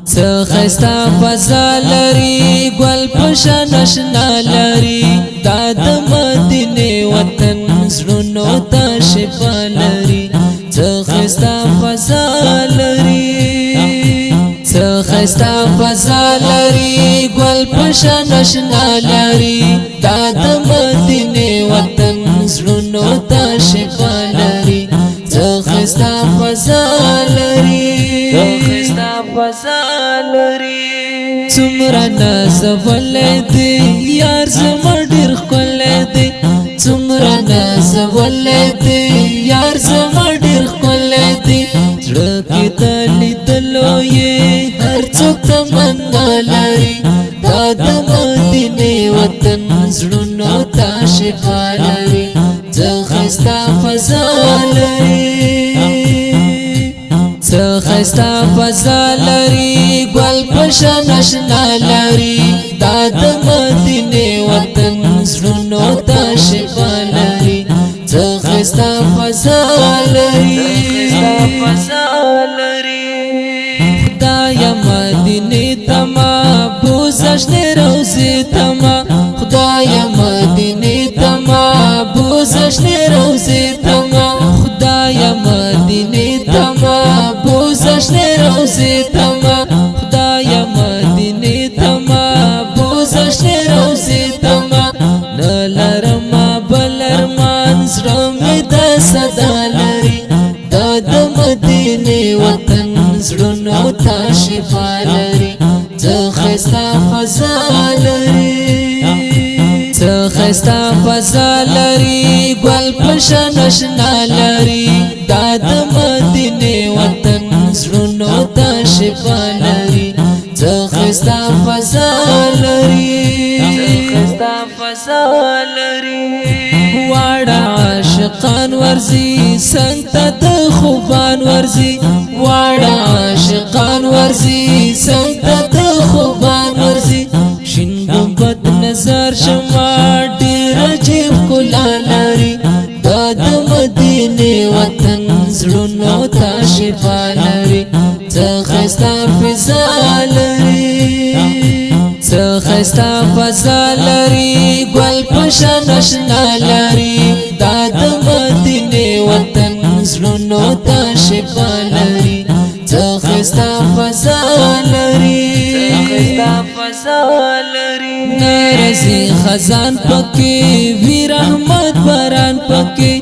خستا فضا لري ګل پشان آشنا لري دا د مدینه وطن زړونو ته شفا لري خستا فضا لري خستا فضا لري ګل پشان آشنا لري دا د مدینه وطن زړونو ته شفا لري خستا فضا لري خستا فضا لري څومره ناز ولدي یار زما ډېر ښکلی دی څومره ناز ولدي یار زما ډېر ښکلی دی زړه کې د لیدلو یې هر څوک تمنا لري دا د مدینې وطن زړونو ته شفا لري خستا فضا لري خستا فضا لري ګل پشان آشنا لري دا د مدینه وطن زړونو ته شفا لري خستا فضا لري خدایا مدینه تما بوزشنه روزي تما خدایا مدینه تما بوزشنه روزي تما خدایا مدینه تما بوزشنه روزي تما خدایا مدینه تما بوزشنه روزي تما نلرما بلرمان زړه مې د صدا لري دا د مدینه وطن زړونو ته شفا لري خستا فضا لري خستا فضا لري ګل پشان آشنا لري دا د مدینه وطن زړونو ته شفا لري خستا فضا لري خستا فضا لري واړه عاشقان ورزي څنګ ته د خوبان ورزي واړه عاشقان ورزي څنګ ته د خوبان ورزي شین ګمبد نظر شما ډېر عجیب ښکلا لري دا د مدینې وطن زړونو ته شفا لري خستا فضا لري خستا فضا لري ګل پشان آشنا لري دا د مدینه وطن زړونو ته شفا لري خستا فضا لري خستا فضا لري ناراضي خزان پکې وی رحمت باران پکې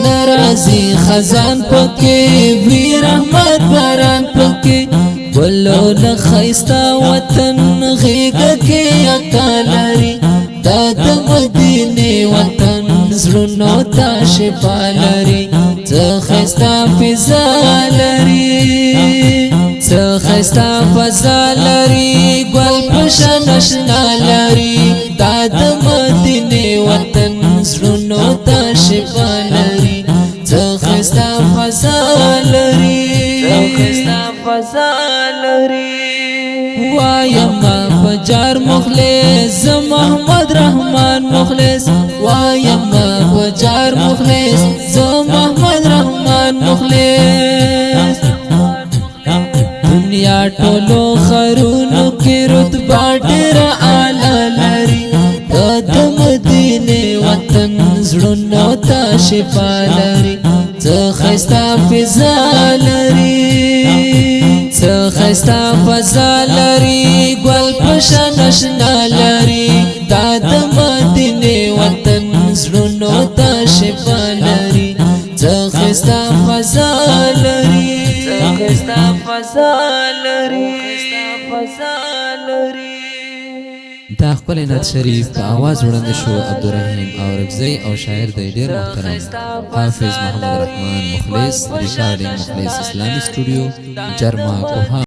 ناراضي خزان پکې وی رحمت باران پکې ولو نه خستا وطن غېږه کې اکالري دا د مدینه وطن زړونو ته شفا لري خستا فضا لري خستا فضا لري ګل پشان آشنا لري دا د مدینه وطن زړونو ته شفا لري خستا فضا لري خستا فضا لري وایم بجار مخلص محمد رحمان مخلص وایم بجار مخلص محمد رحمان مخلص دنیا ټولو خرونو کې رتبه ډېر اعلی لري د مدینه وطن زړونو ته شفا لري خستا فضا لري خستا فضا لري ګل پشان آشنا لري دا د مدینه وطن زړونو ته شفا لري خستا فضا لري خستا فضا لري خستا فضا لري دا خپل نعت شریف په आवाज وړاندې شو عبدالرحیم اورکزی او شاعر د ډیر محترم حافظ محمد رحمان مخلص ریکارډینګ مخلص اسلامي سټوډیو جرما کوه